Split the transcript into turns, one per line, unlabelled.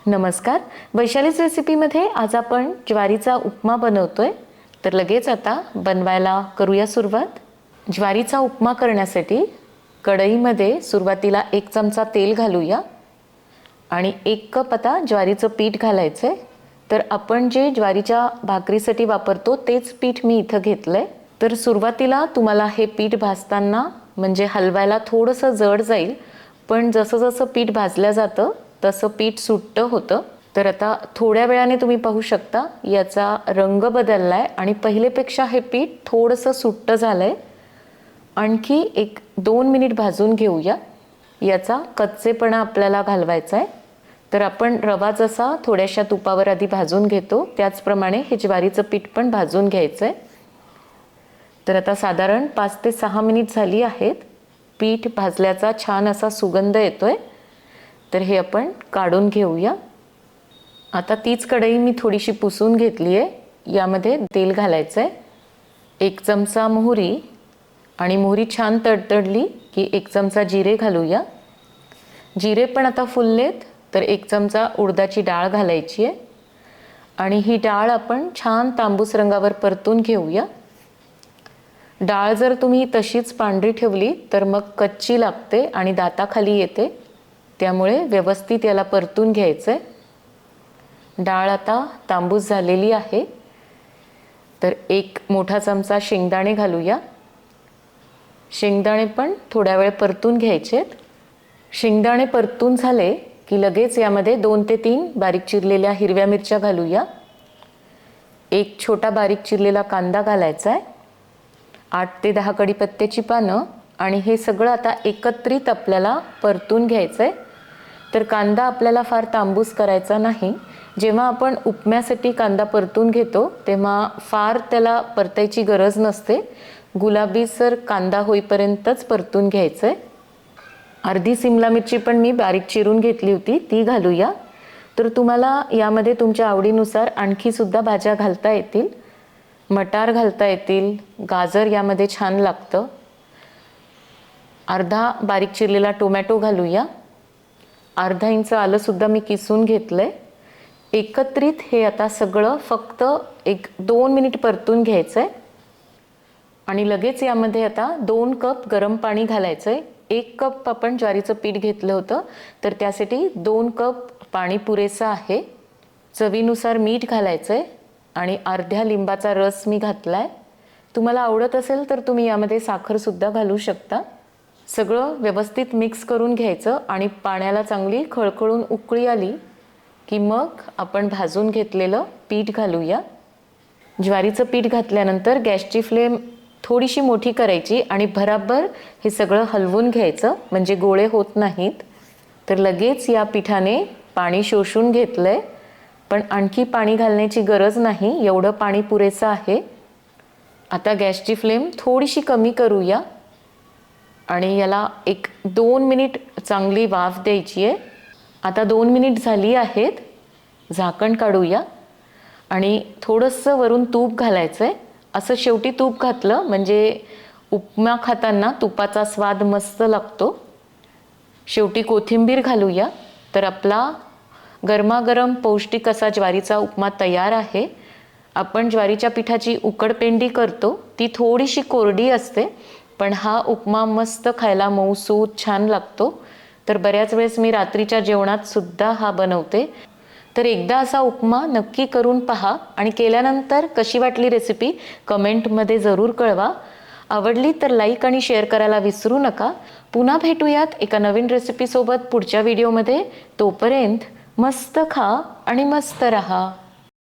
नमस्कार, वैशालीच रेसिपीमध्ये आज आपण ज्वारीचा उपमा बनवतोय. तर लगेच आता बनवायला करूया सुरुवात. ज्वारीचा उपमा करण्यासाठी कढईमध्ये सुरुवातीला 1 चमचा तेल घालूया आणि 1 कप आता ज्वारीचं पीठ घालायचंय. तर आपण जे ज्वारीच्या भाकरीसाठी वापरतो तेच पीठ मी इथं घेतलंय. तर सुरुवातीला तुम्हाला हे पीठ भाजताना म्हणजे हलवायला थोडंसं जड जाईल, पण जसं जसं पीठ भाजलं जातं तसं पीठ सुट्टं होतं. तर आता थोड्या वेळाने तुम्ही पाहू शकता याचा रंग बदललाय आणि पहिलेपेक्षा हे पीठ थोडंसं सुट्टं झालंय. आणखी 1-2 मिनिट भाजून घेऊया. याचा कच्चेपणा आपल्याला घालवायचा आहे. तर आपण रवा जसा थोड्याशा तुपावर आधी भाजून घेतो त्याचप्रमाणे हे ज्वारीचं पीठ पण भाजून घ्यायचं आहे. तर आता साधारण 5 ते 6 मिनिट झाली आहेत. पीठ भाजल्याचा छान असा सुगंध येतोय. तर हे आपण काढून घेऊया. आता तीच कढई मी थोडीशी पुसून घेतली आहे. यामध्ये तेल घालायचं आहे. 1 चमचा मोहरी आणि मोहरी छान तडतडली की 1 चमचा जिरे घालूया. जिरे पण आता फुललेत तर 1 चमचा उडदाची डाळ घालायची आहे आणि ही डाळ आपण छान तांबूस रंगावर परतून घेऊया. डाळ जर तुम्ही तशीच पांढरी ठेवली तर मग कच्ची लागते आणि दाताखाली येते. त्यामुळे व्यवस्थित याला परतून घ्यायचं आहे. डाळ आता तांबूस झालेली आहे. तर 1 मोठा चमचा शेंगदाणे घालूया. शेंगदाणे पण थोड्या वेळ परतून घ्यायचेत. शेंगदाणे परतून झाले की लगेच यामध्ये 2 ते 3 बारीक चिरलेल्या हिरव्या मिरच्या घालूया. 1 छोटा बारीक चिरलेला कांदा घालायचा आहे. 8 ते 10 कढीपत्त्याची पानं आणि हे सगळं आता एकत्रित आपल्याला परतून घ्यायचं आहे. तर कांदा आपल्याला फार तांबूस करायचा नाही. जेव्हा आपण उपम्यासाठी कांदा परतून घेतो तेव्हा फार त्याला परतायची गरज नसते. गुलाबीसर कांदा होईपर्यंतच परतून घ्यायचं आहे. अर्धी सिमला मिरची पण मी बारीक चिरून घेतली होती ती घालूया. तर तुम्हाला यामध्ये तुमच्या आवडीनुसार आणखी सुद्धा भाज्या घालता येतील. मटार घालता येतील, गाजर यामध्ये छान लागतं. अर्धा बारीक चिरलेला टोमॅटो घालूया. अर्धा इंच आलं सुद्धा मी किसून घेतलंय. एकत्रित हे आता सगळं फक्त 1-2 मिनिट परतून घ्यायचंय आणि लगेच यामध्ये आता 2 कप गरम पाणी घालायचंय. 1 कप आपण ज्वारीचं पीठ घेतलं होतं तर त्यासाठी 2 कप पाणी पुरेसं आहे. चवीनुसार मीठ घालायचंय आणि अर्ध्या लिंबाचा रस मी घातलाय. तुम्हाला आवडत असेल तर तुम्ही यामध्ये साखर सुद्धा घालू शकता. सगळं व्यवस्थित मिक्स करून घ्यायचं आणि पाण्याला चांगली खळखळून उकळी आली की मग आपण भाजून घेतलेलं पीठ घालूया. ज्वारीचं पीठ घातल्यानंतर गॅसची फ्लेम थोडीशी मोठी करायची आणि भराभर हे सगळं हलवून घ्यायचं म्हणजे गोळे होत नाहीत. तर लगेच या पिठाने पाणी शोषून घेतलंय, पण आणखी पाणी घालण्याची गरज नाही, एवढं पाणी पुरेसं आहे. आता गॅसची फ्लेम थोडीशी कमी करूया आणि याला 1-2 मिनिट चांगली वाफ द्यायची आहे. आता 2 मिनिट झाली आहेत. झाकण काढूया आणि थोडंसं वरून तूप घालायचं आहे. असं शेवटी तूप घातलं म्हणजे उपमा खाताना तुपाचा स्वाद मस्त लागतो. शेवटी कोथिंबीर घालूया. तर आपला गरमागरम पौष्टिक असा ज्वारीचा उपमा तयार आहे. आपण ज्वारीच्या पिठाची उकडपेंडी करतो ती थोडीशी कोरडी असते, पण हा उपमा मस्त खायला मऊसूत छान लागतो. तर बऱ्याच वेळेस मी रात्रीच्या जेवणात सुद्धा हा बनवते. तर एकदा असा उपमा नक्की करून पहा आणि केल्यानंतर कशी वाटली रेसिपी कमेंटमध्ये जरूर कळवा. आवडली तर लाईक आणि शेअर करायला विसरू नका. पुन्हा भेटूयात एका नवीन रेसिपीसोबत पुढच्या व्हिडिओमध्ये. तोपर्यंत मस्त खा आणि मस्त रहा.